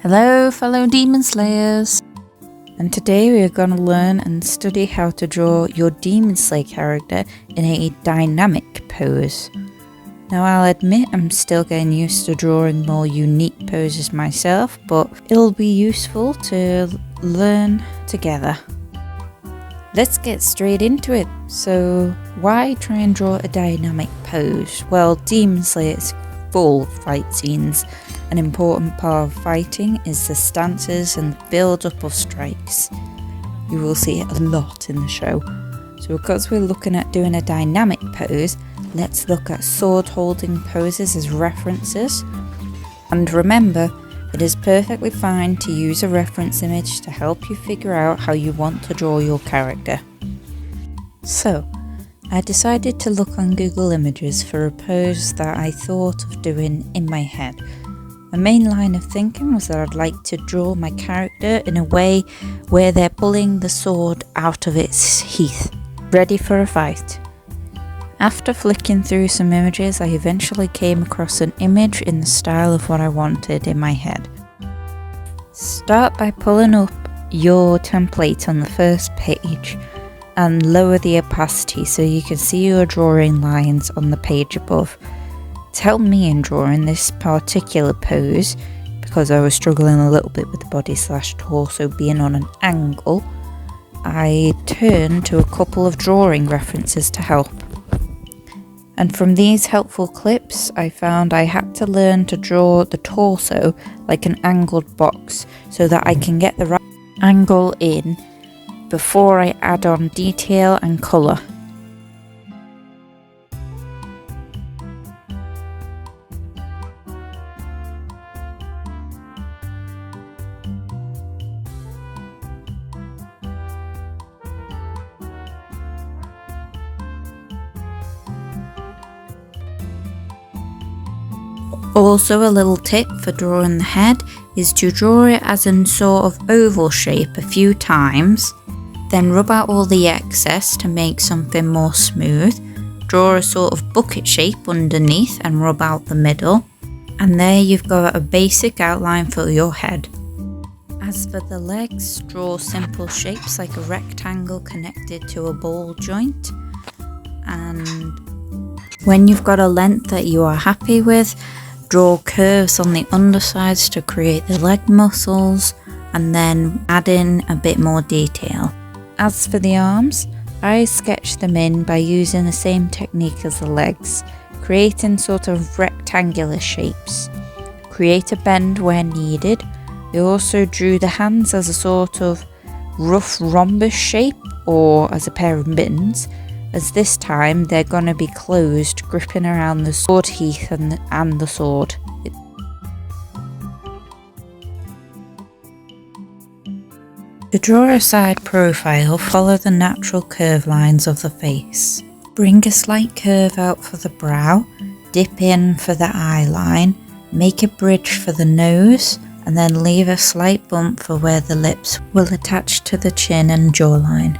Hello fellow Demon Slayers, and today we are going to learn and study how to draw your Demon Slayer character in a dynamic pose. Now I'll admit I'm still getting used to drawing more unique poses myself, but it'll be useful to learn together. Let's get straight into it. So why try and draw a dynamic pose? Well, Demon Slayer is full of fight scenes. An important part of fighting is the stances and the build-up of strikes. You will see it a lot in the show. So because we're looking at doing a dynamic pose, let's look at sword holding poses as references. And remember, it is perfectly fine to use a reference image to help you figure out how you want to draw your character. So, I decided to look on Google Images for a pose that I thought of doing in my head. My main line of thinking was that I'd like to draw my character in a way where they're pulling the sword out of its sheath, ready for a fight. After flicking through some images, I eventually came across an image in the style of what I wanted in my head. Start by pulling up your template on the first page and lower the opacity so you can see your drawing lines on the page above. To help me in drawing this particular pose, because I was struggling a little bit with the body/torso being on an angle, I turned to a couple of drawing references to help. And from these helpful clips, I found I had to learn to draw the torso like an angled box so that I can get the right angle in before I add on detail and colour. Also, a little tip for drawing the head is to draw it as in sort of oval shape a few times, then rub out all the excess to make something more smooth, draw a sort of bucket shape underneath and rub out the middle, and there you've got a basic outline for your head. As for the legs, draw simple shapes like a rectangle connected to a ball joint, and when you've got a length that you are happy with, draw curves on the undersides to create the leg muscles and then add in a bit more detail. As for the arms, I sketch them in by using the same technique as the legs, creating sort of rectangular shapes. Create a bend where needed. I also drew the hands as a sort of rough rhombus shape or as a pair of mittens, as this time they're going to be closed, gripping around the sword sheath and the sword. To draw a side profile, follow the natural curve lines of the face. Bring a slight curve out for the brow, dip in for the eye line, make a bridge for the nose, and then leave a slight bump for where the lips will attach to the chin and jawline.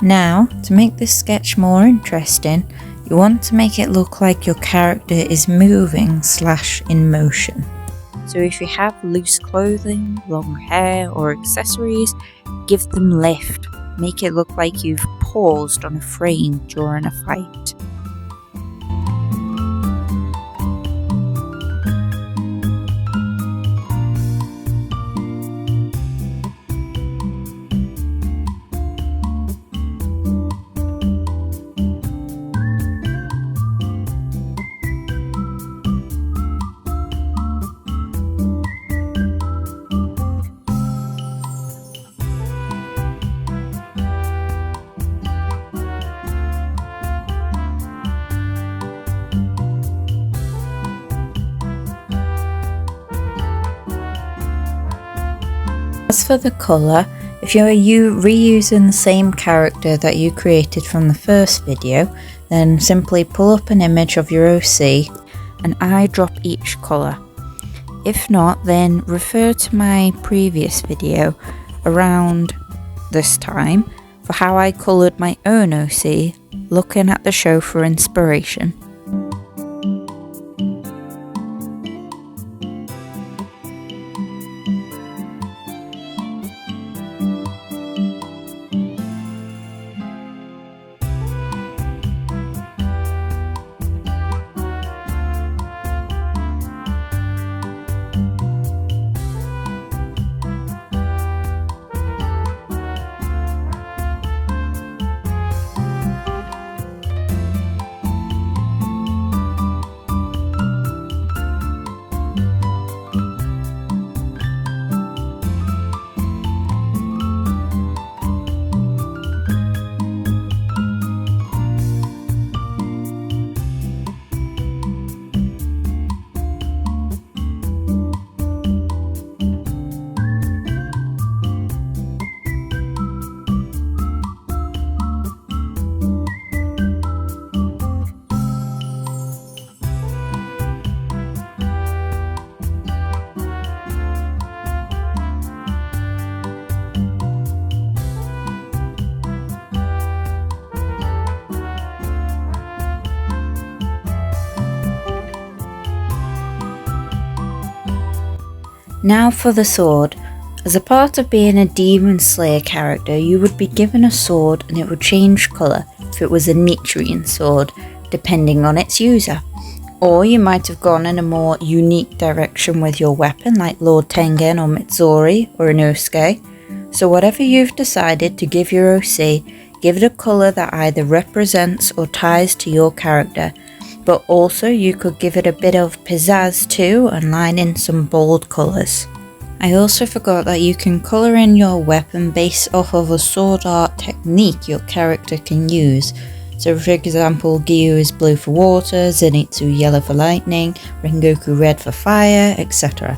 Now, to make this sketch more interesting, you want to make it look like your character is moving / in motion. So if you have loose clothing, long hair or accessories, give them lift. Make it look like you've paused on a frame during a fight. As for the colour, if you're reusing the same character that you created from the first video, then simply pull up an image of your OC and eyedrop each colour. If not, then refer to my previous video around this time for how I coloured my own OC, looking at the show for inspiration. Now for the sword. As a part of being a Demon Slayer character, you would be given a sword and it would change colour if it was a Nichiren sword, depending on its user. Or you might have gone in a more unique direction with your weapon, like Lord Tengen or Mitsuri or Inosuke. So whatever you've decided to give your OC, give it a colour that either represents or ties to your character, but also you could give it a bit of pizzazz too and line in some bold colours. I also forgot that you can colour in your weapon based off of a sword art technique your character can use. So for example, Gyu is blue for water, Zenitsu yellow for lightning, Rengoku red for fire, etc.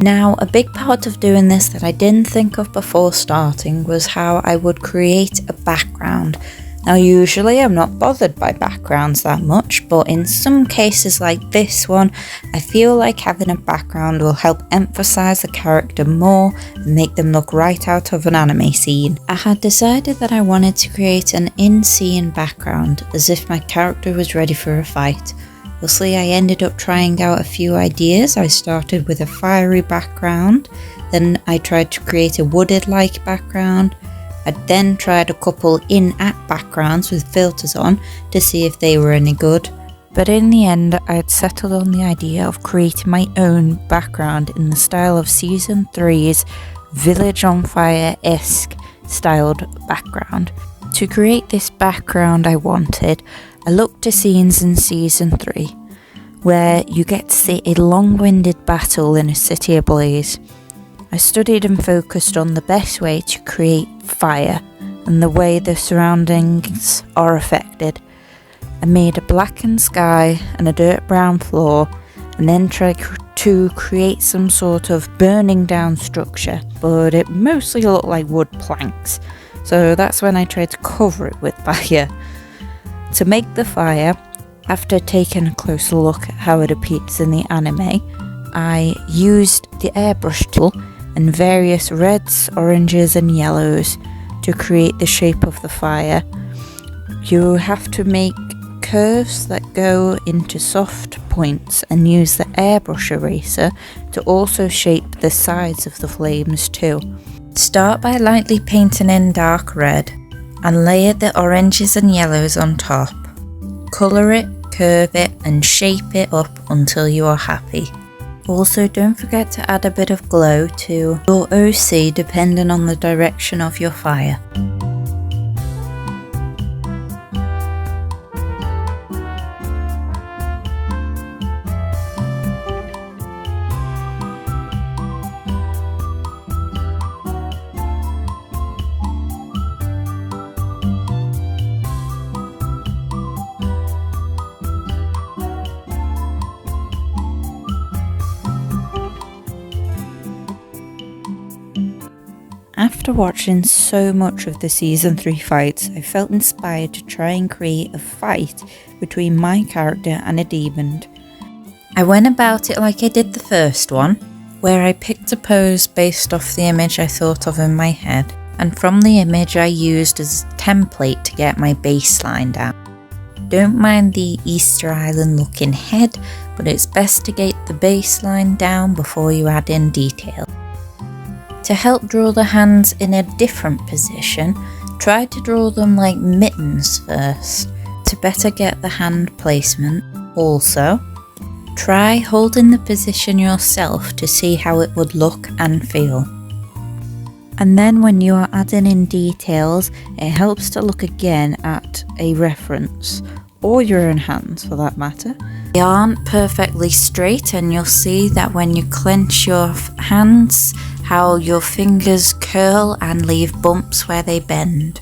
Now, a big part of doing this that I didn't think of before starting was how I would create a background. Now, usually I'm not bothered by backgrounds that much, but in some cases like this one, I feel like having a background will help emphasize the character more and make them look right out of an anime scene. I had decided that I wanted to create an in-scene background, as if my character was ready for a fight. Obviously, I ended up trying out a few ideas. I started with a fiery background, then I tried to create a wooded-like background. I then tried a couple in-app backgrounds with filters on to see if they were any good. But in the end, I'd settled on the idea of creating my own background in the style of Season 3's Village on Fire-esque styled background. To create this background I looked to scenes in Season 3, where you get to see a long-winded battle in a city ablaze. I studied and focused on the best way to create fire and the way the surroundings are affected. I made a blackened sky and a dirt brown floor, and then tried to create some sort of burning down structure, but it mostly looked like wood planks, so that's when I tried to cover it with fire. To make the fire, after taking a closer look at how it appears in the anime, I used the airbrush tool and various reds, oranges and yellows to create the shape of the fire. You have to make curves that go into soft points and use the airbrush eraser to also shape the sides of the flames too. Start by lightly painting in dark red and layer the oranges and yellows on top. Colour it, curve it and shape it up until you are happy. Also, don't forget to add a bit of glow to your OC depending on the direction of your fire. After watching so much of the Season 3 fights, I felt inspired to try and create a fight between my character and a demon. I went about it like I did the first one, where I picked a pose based off the image I thought of in my head, and from the image I used as a template to get my baseline down. Don't mind the Easter Island looking head, but it's best to get the baseline down before you add in detail. To help draw the hands in a different position, try to draw them like mittens first, to better get the hand placement. Also, try holding the position yourself to see how it would look and feel. And then when you are adding in details, it helps to look again at a reference, or your own hands for that matter. They aren't perfectly straight, and you'll see that when you clench your hands, how your fingers curl and leave bumps where they bend.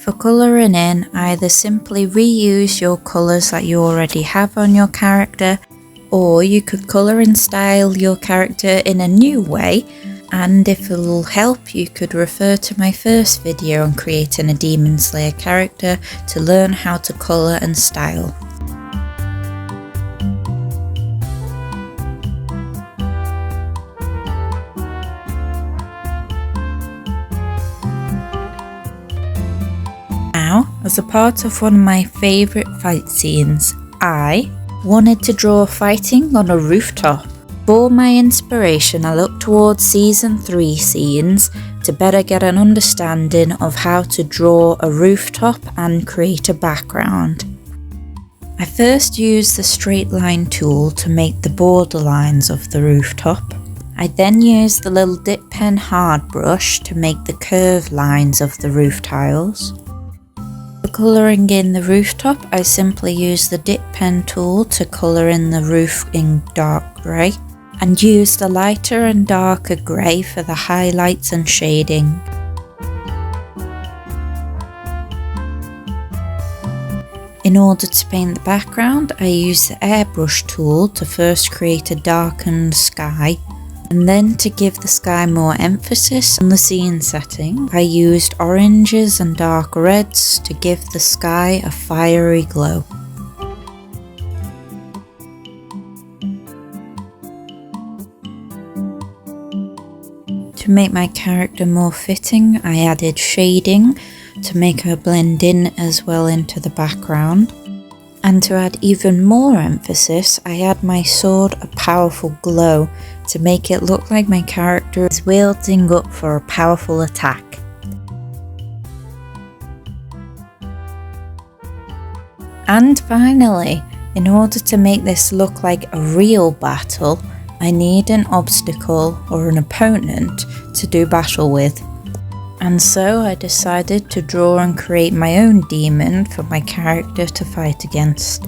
For colouring in, either simply reuse your colours that you already have on your character, or you could colour and style your character in a new way, and if it will help, you could refer to my first video on creating a Demon Slayer character to learn how to colour and style. Now, as a part of one of my favourite fight scenes, I wanted to draw fighting on a rooftop. For my inspiration, I looked towards Season 3 scenes to better get an understanding of how to draw a rooftop and create a background. I first used the straight line tool to make the border lines of the rooftop. I then used the little dip pen hard brush to make the curved lines of the roof tiles. For colouring in the rooftop, I simply used the dip pen tool to colour in the roof in dark grey, and used the lighter and darker grey for the highlights and shading. In order to paint the background, I used the airbrush tool to first create a darkened sky, and then to give the sky more emphasis on the scene setting, I used oranges and dark reds to give the sky a fiery glow. To make my character more fitting, I added shading to make her blend in as well into the background. And to add even more emphasis, I add my sword a powerful glow to make it look like my character is wielding up for a powerful attack. And finally, in order to make this look like a real battle, I need an obstacle or an opponent to do battle with. And so I decided to draw and create my own demon for my character to fight against.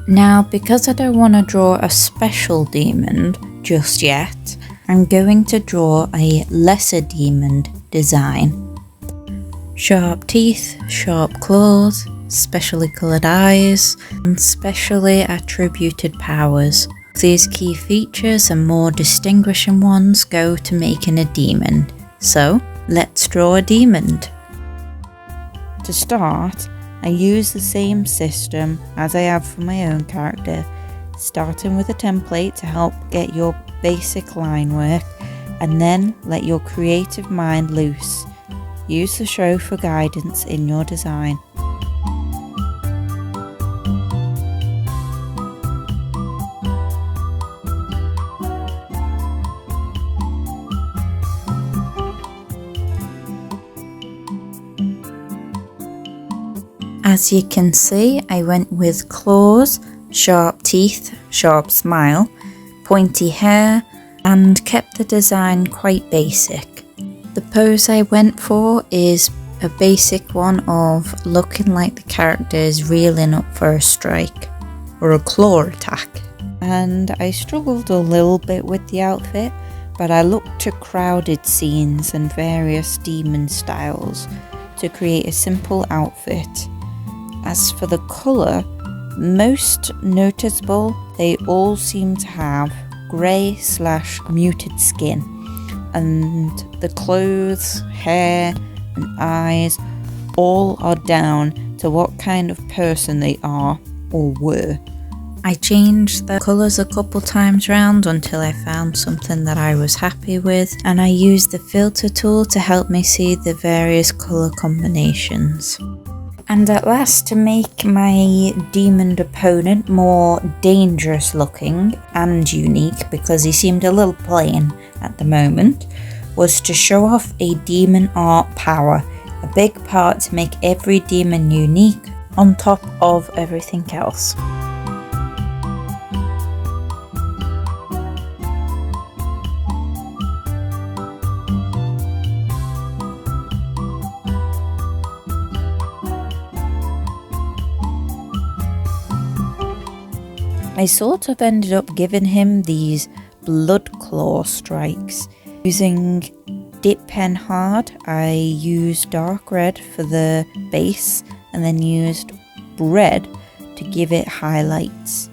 Now, because I don't want to draw a special demon just yet, I'm going to draw a lesser demon design. Sharp teeth, sharp claws, specially coloured eyes, and specially attributed powers. These key features and more distinguishing ones go to making a demon. So, let's draw a demon. To start, I use the same system as I have for my own character, starting with a template to help get your basic line work, and then let your creative mind loose. Use the show for guidance in your design. As you can see, I went with claws, sharp teeth, sharp smile, pointy hair, and kept the design quite basic. The pose I went for is a basic one of looking like the character is reeling up for a strike or a claw attack. And I struggled a little bit with the outfit, but I looked to crowded scenes and various demon styles to create a simple outfit. As for the colour, most noticeable, they all seem to have grey/muted skin, and the clothes, hair and eyes all are down to what kind of person they are or were. I changed the colours a couple times round until I found something that I was happy with, and I used the filter tool to help me see the various colour combinations. And at last, to make my demon opponent more dangerous looking and unique, because he seemed a little plain at the moment, was to show off a demon art power, a big part to make every demon unique on top of everything else. I sort of ended up giving him these blood claw strikes using dip pen hard, I used dark red for the base and then used red to give it highlights.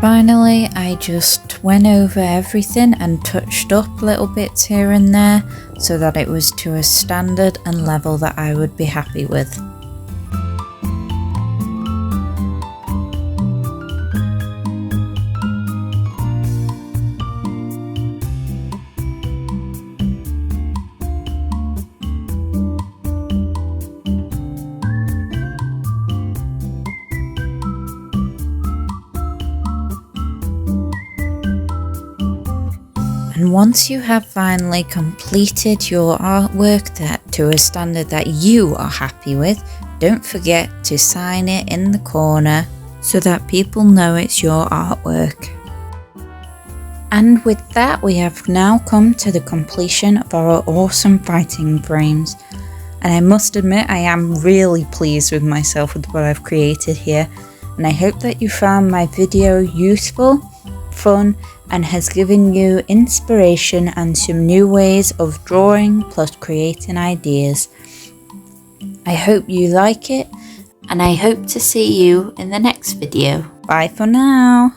Finally, I just went over everything and touched up little bits here and there so that it was to a standard and level that I would be happy with. And once you have finally completed your artwork to a standard that you are happy with, don't forget to sign it in the corner so that people know it's your artwork. And with that, we have now come to the completion of our awesome writing frames. And I must admit, I am really pleased with myself with what I've created here. And I hope that you found my video useful, fun, and has given you inspiration and some new ways of drawing plus creating ideas. I hope you like it, and I hope to see you in the next video. Bye for now.